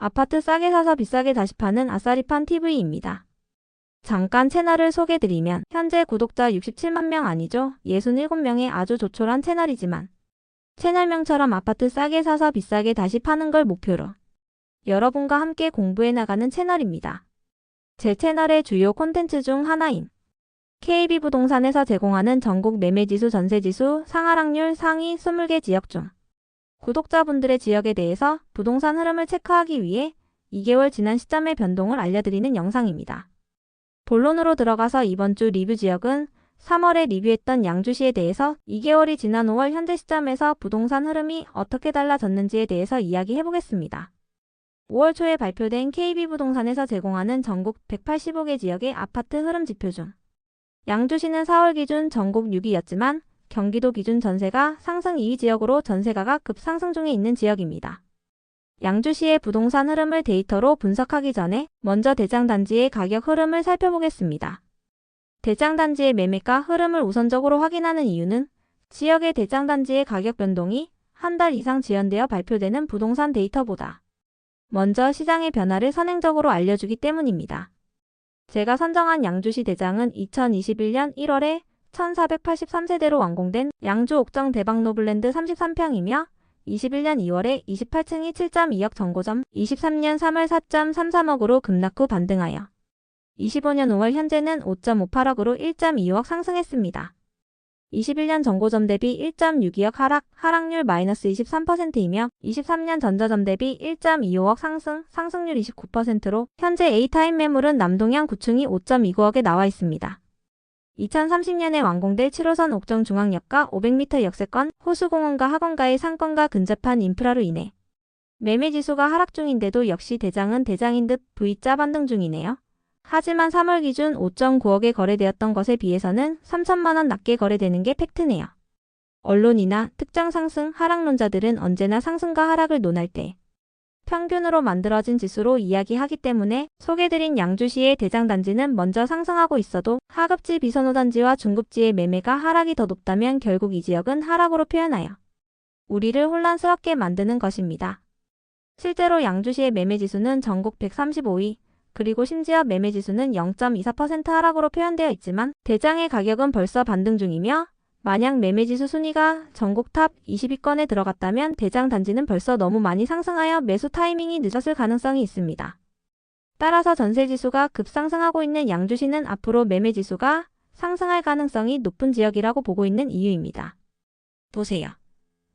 아파트 싸게 사서 비싸게 다시 파는 아싸리판 TV입니다. 잠깐 채널을 소개드리면 현재 구독자 67만 명 아니죠? 67명의 아주 조촐한 채널이지만 채널명처럼 아파트 싸게 사서 비싸게 다시 파는 걸 목표로 여러분과 함께 공부해 나가는 채널입니다. 제 채널의 주요 콘텐츠 중 하나인 KB부동산에서 제공하는 전국 매매지수 전세지수 상하락률 상위 20개 지역 중 구독자분들의 지역에 대해서 부동산 흐름을 체크하기 위해 2개월 지난 시점의 변동을 알려드리는 영상입니다. 본론으로 들어가서 이번 주 리뷰 지역은 3월에 리뷰했던 양주시에 대해서 2개월이 지난 5월 현재 시점에서 부동산 흐름이 어떻게 달라졌는지에 대해서 이야기해보겠습니다. 5월 초에 발표된 KB부동산에서 제공하는 전국 185개 지역의 아파트 흐름 지표 중 양주시는 4월 기준 전국 6위였지만 경기도 기준 전세가 상승 2위 지역으로 전세가가 급상승 중에 있는 지역입니다. 양주시의 부동산 흐름을 데이터로 분석하기 전에 먼저 대장단지의 가격 흐름을 살펴보겠습니다. 대장단지의 매매가 흐름을 우선적으로 확인하는 이유는 지역의 대장단지의 가격 변동이 한 달 이상 지연되어 발표되는 부동산 데이터보다 먼저 시장의 변화를 선행적으로 알려주기 때문입니다. 제가 선정한 양주시 대장은 2021년 1월에 1483세대로 완공된 양주 옥정 대박 노블랜드 33평이며 21년 2월에 28층이 7.2억 정고점, 23년 3월 4.33억으로 급락 후 반등하여 25년 5월 현재는 5.58억으로 1.25억 상승했습니다. 21년 정고점 대비 1.62억 하락률 마이너스 23%이며 23년 전저점 대비 1.25억 상승률 29%로 현재 A타임 매물은 남동향 9층이 5.29억에 나와 있습니다. 2030년에 완공될 7호선 옥정 중앙역과 500m 역세권, 호수공원과 학원가의 상권과 근접한 인프라로 인해 매매지수가 하락 중인데도 역시 대장은 대장인 듯 V자 반등 중이네요. 하지만 3월 기준 5.9억에 거래되었던 것에 비해서는 3천만원 낮게 거래되는 게 팩트네요. 언론이나 특정 상승, 하락론자들은 언제나 상승과 하락을 논할 때 평균으로 만들어진 지수로 이야기하기 때문에 소개드린 양주시의 대장단지는 먼저 상승하고 있어도 하급지 비선호단지와 중급지의 매매가 하락이 더 높다면 결국 이 지역은 하락으로 표현하여 우리를 혼란스럽게 만드는 것입니다. 실제로 양주시의 매매지수는 전국 135위, 그리고 심지어 매매지수는 0.24% 하락으로 표현되어 있지만 대장의 가격은 벌써 반등 중이며 만약 매매지수 순위가 전국 탑 20위권에 들어갔다면 대장 단지는 벌써 너무 많이 상승하여 매수 타이밍이 늦었을 가능성이 있습니다. 따라서 전세지수가 급상승하고 있는 양주시는 앞으로 매매지수가 상승할 가능성이 높은 지역이라고 보고 있는 이유입니다. 보세요.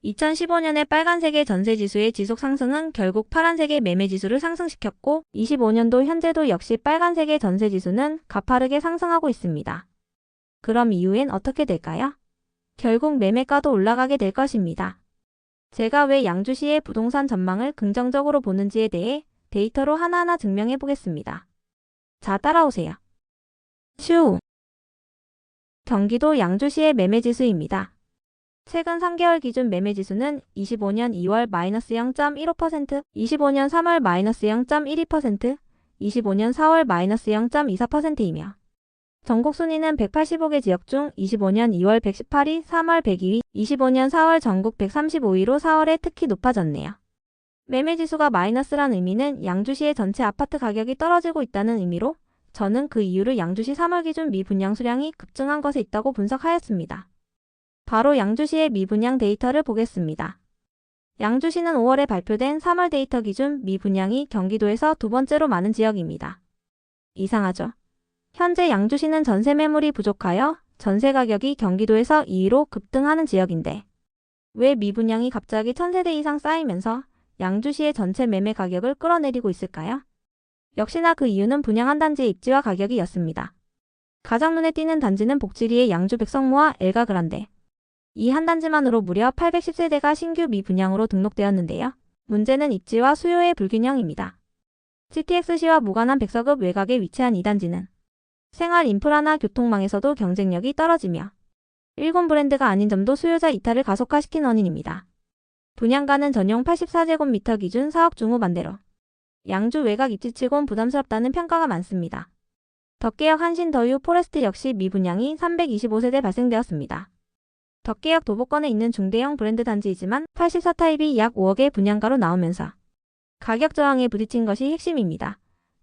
2015년에 빨간색의 전세지수의 지속 상승은 결국 파란색의 매매지수를 상승시켰고 25년도 현재도 역시 빨간색의 전세지수는 가파르게 상승하고 있습니다. 그럼 이후엔 어떻게 될까요? 결국 매매가도 올라가게 될 것입니다. 제가 왜 양주시의 부동산 전망을 긍정적으로 보는지에 대해 데이터로 하나하나 증명해 보겠습니다. 자, 따라오세요. 슈! 경기도 양주시의 매매지수입니다. 최근 3개월 기준 매매지수는 25년 2월 마이너스 0.15%, 25년 3월 마이너스 0.12%, 25년 4월 마이너스 0.24%이며 전국 순위는 185개 지역 중 25년 2월 118위, 3월 102위, 25년 4월 전국 135위로 4월에 특히 높아졌네요. 매매지수가 마이너스란 의미는 양주시의 전체 아파트 가격이 떨어지고 있다는 의미로 저는 그 이유를 양주시 3월 기준 미분양 수량이 급증한 것에 있다고 분석하였습니다. 바로 양주시의 미분양 데이터를 보겠습니다. 양주시는 5월에 발표된 3월 데이터 기준 미분양이 경기도에서 두 번째로 많은 지역입니다. 이상하죠? 현재 양주시는 전세 매물이 부족하여 전세 가격이 경기도에서 2위로 급등하는 지역인데 왜 미분양이 갑자기 1000세대 이상 쌓이면서 양주시의 전체 매매 가격을 끌어내리고 있을까요? 역시나 그 이유는 분양한 단지의 입지와 가격이었습니다. 가장 눈에 띄는 단지는 복지리의 양주 백성모와 엘가 그란데. 이 한 단지만으로 무려 810세대가 신규 미분양으로 등록되었는데요. 문제는 입지와 수요의 불균형입니다. GTX시와 무관한 백서급 외곽에 위치한 이 단지는 생활 인프라나 교통망에서도 경쟁력이 떨어지며 일본 브랜드가 아닌 점도 수요자 이탈을 가속화시킨 원인입니다. 분양가는 전용 84제곱미터 기준 4억 중후반대로 양주 외곽 입지치곤 부담스럽다는 평가가 많습니다. 덕계역 한신더유 포레스트 역시 미분양이 325세대 발생되었습니다. 덕계역 도보권에 있는 중대형 브랜드 단지이지만 84타입이 약 5억의 분양가로 나오면서 가격 저항에 부딪힌 것이 핵심입니다.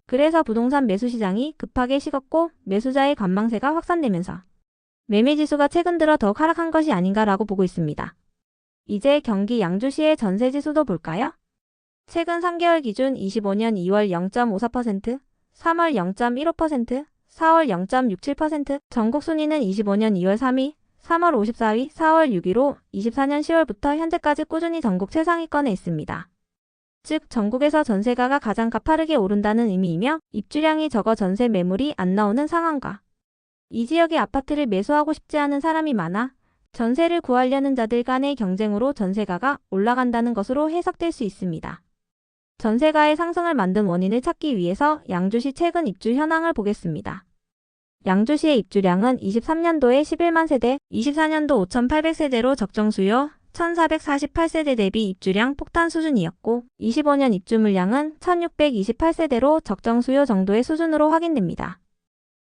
그래서 부동산 매수 시장이 급하게 식었고 매수자의 관망세가 확산되면서 매매지수가 최근 들어 더욱 하락한 것이 아닌가라고 보고 있습니다. 이제 경기 양주시의 전세지수도 볼까요? 최근 3개월 기준 25년 2월 0.54%, 3월 0.15%, 4월 0.67%, 전국 순위는 25년 2월 3위, 3월 54위, 4월 6위로 24년 10월부터 현재까지 꾸준히 전국 최상위권에 있습니다. 즉 전국에서 전세가가 가장 가파르게 오른다는 의미이며 입주량이 적어 전세 매물이 안 나오는 상황과 이 지역의 아파트를 매수하고 싶지 않은 사람이 많아 전세를 구하려는 자들 간의 경쟁으로 전세가가 올라간다는 것으로 해석될 수 있습니다. 전세가의 상승을 만든 원인을 찾기 위해서 양주시 최근 입주 현황을 보겠습니다. 양주시의 입주량은 23년도에 11만 세대, 24년도 5,800세대로 적정 수요, 1,448세대 대비 입주량 폭탄 수준이었고 25년 입주 물량은 1,628세대로 적정 수요 정도의 수준으로 확인됩니다.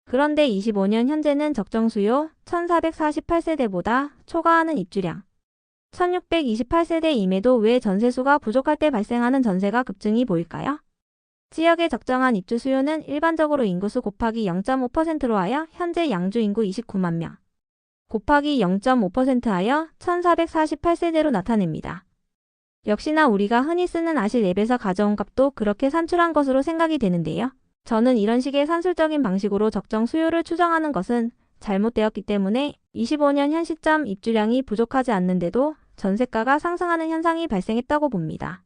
그런데 25년 현재는 적정 수요 1,448세대보다 초과하는 입주량 1,628세대임에도 왜 전세수가 부족할 때 발생하는 전세가 급증이 보일까요? 지역의 적정한 입주 수요는 일반적으로 인구수 곱하기 0.5%로 하여 현재 양주 인구 29만 명 곱하기 0.5% 하여 1,448세대로 나타냅니다. 역시나 우리가 흔히 쓰는 아실 앱에서 가져온 값도 그렇게 산출한 것으로 생각이 되는데요. 저는 이런 식의 산술적인 방식으로 적정 수요를 추정하는 것은 잘못되었기 때문에 25년 현 시점 입주량이 부족하지 않는데도 전세가가 상승하는 현상이 발생했다고 봅니다.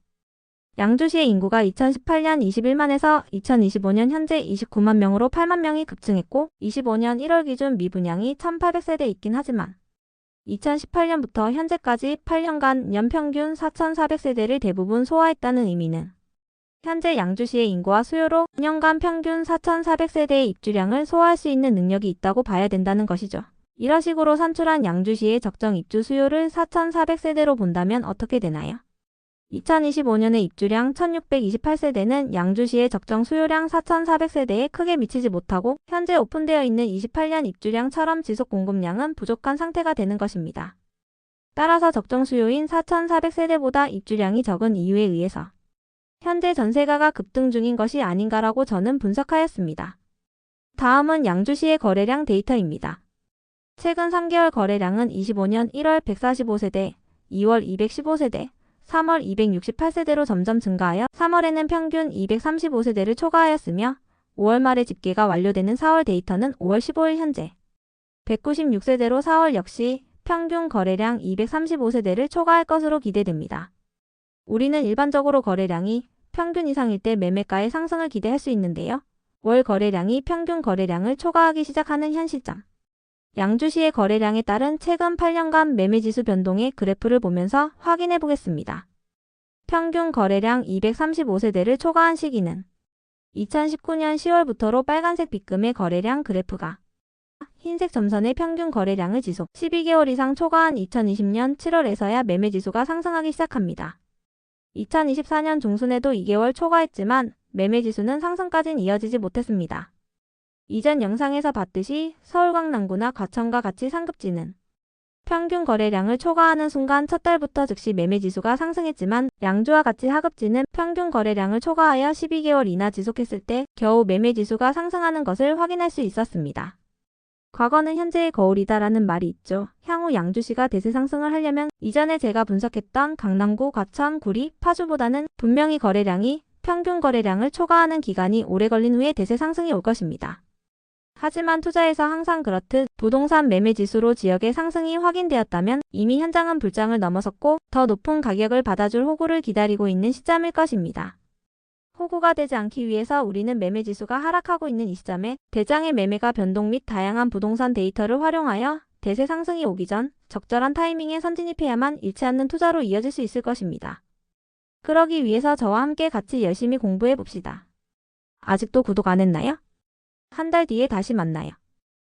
양주시의 인구가 2018년 21만에서 2025년 현재 29만 명으로 8만 명이 급증했고 25년 1월 기준 미분양이 1,800세대 있긴 하지만 2018년부터 현재까지 8년간 연평균 4,400세대를 대부분 소화했다는 의미는 현재 양주시의 인구와 수요로 5년간 평균 4,400세대의 입주량을 소화할 수 있는 능력이 있다고 봐야 된다는 것이죠. 이런 식으로 산출한 양주시의 적정 입주 수요를 4,400세대로 본다면 어떻게 되나요? 2025년의 입주량 1,628세대는 양주시의 적정 수요량 4,400세대에 크게 미치지 못하고 현재 오픈되어 있는 28년 입주량처럼 지속 공급량은 부족한 상태가 되는 것입니다. 따라서 적정 수요인 4,400세대보다 입주량이 적은 이유에 의해서 현재 전세가가 급등 중인 것이 아닌가라고 저는 분석하였습니다. 다음은 양주시의 거래량 데이터입니다. 최근 3개월 거래량은 25년 1월 145세대, 2월 215세대, 3월 268세대로 점점 증가하여 3월에는 평균 235세대를 초과하였으며 5월 말에 집계가 완료되는 4월 데이터는 5월 15일 현재 196세대로 4월 역시 평균 거래량 235세대를 초과할 것으로 기대됩니다. 우리는 일반적으로 거래량이 평균 이상일 때 매매가의 상승을 기대할 수 있는데요. 월 거래량이 평균 거래량을 초과하기 시작하는 현 시점. 양주시의 거래량에 따른 최근 8년간 매매지수 변동의 그래프를 보면서 확인해 보겠습니다. 평균 거래량 235세대를 초과한 시기는 2019년 10월부터로 빨간색 빗금의 거래량 그래프가 흰색 점선의 평균 거래량을 지속 12개월 이상 초과한 2020년 7월에서야 매매지수가 상승하기 시작합니다. 2024년 중순에도 2개월 초과했지만 매매지수는 상승까지는 이어지지 못했습니다. 이전 영상에서 봤듯이 서울 강남구나 과천과 같이 상급지는 평균 거래량을 초과하는 순간 첫 달부터 즉시 매매지수가 상승했지만 양주와 같이 하급지는 평균 거래량을 초과하여 12개월 이나 지속했을 때 겨우 매매지수가 상승하는 것을 확인할 수 있었습니다. 과거는 현재의 거울이다라는 말이 있죠. 향후 양주시가 대세 상승을 하려면 이전에 제가 분석했던 강남구, 과천, 구리, 파주보다는 분명히 거래량이 평균 거래량을 초과하는 기간이 오래 걸린 후에 대세 상승이 올 것입니다. 하지만 투자에서 항상 그렇듯 부동산 매매지수로 지역의 상승이 확인되었다면 이미 현장은 불장을 넘어섰고 더 높은 가격을 받아줄 호구를 기다리고 있는 시점일 것입니다. 호구가 되지 않기 위해서 우리는 매매지수가 하락하고 있는 이 시점에 대장의 매매가 변동 및 다양한 부동산 데이터를 활용하여 대세 상승이 오기 전 적절한 타이밍에 선진입해야만 잃지 않는 투자로 이어질 수 있을 것입니다. 그러기 위해서 저와 함께 같이 열심히 공부해 봅시다. 아직도 구독 안 했나요? 한 달 뒤에 다시 만나요.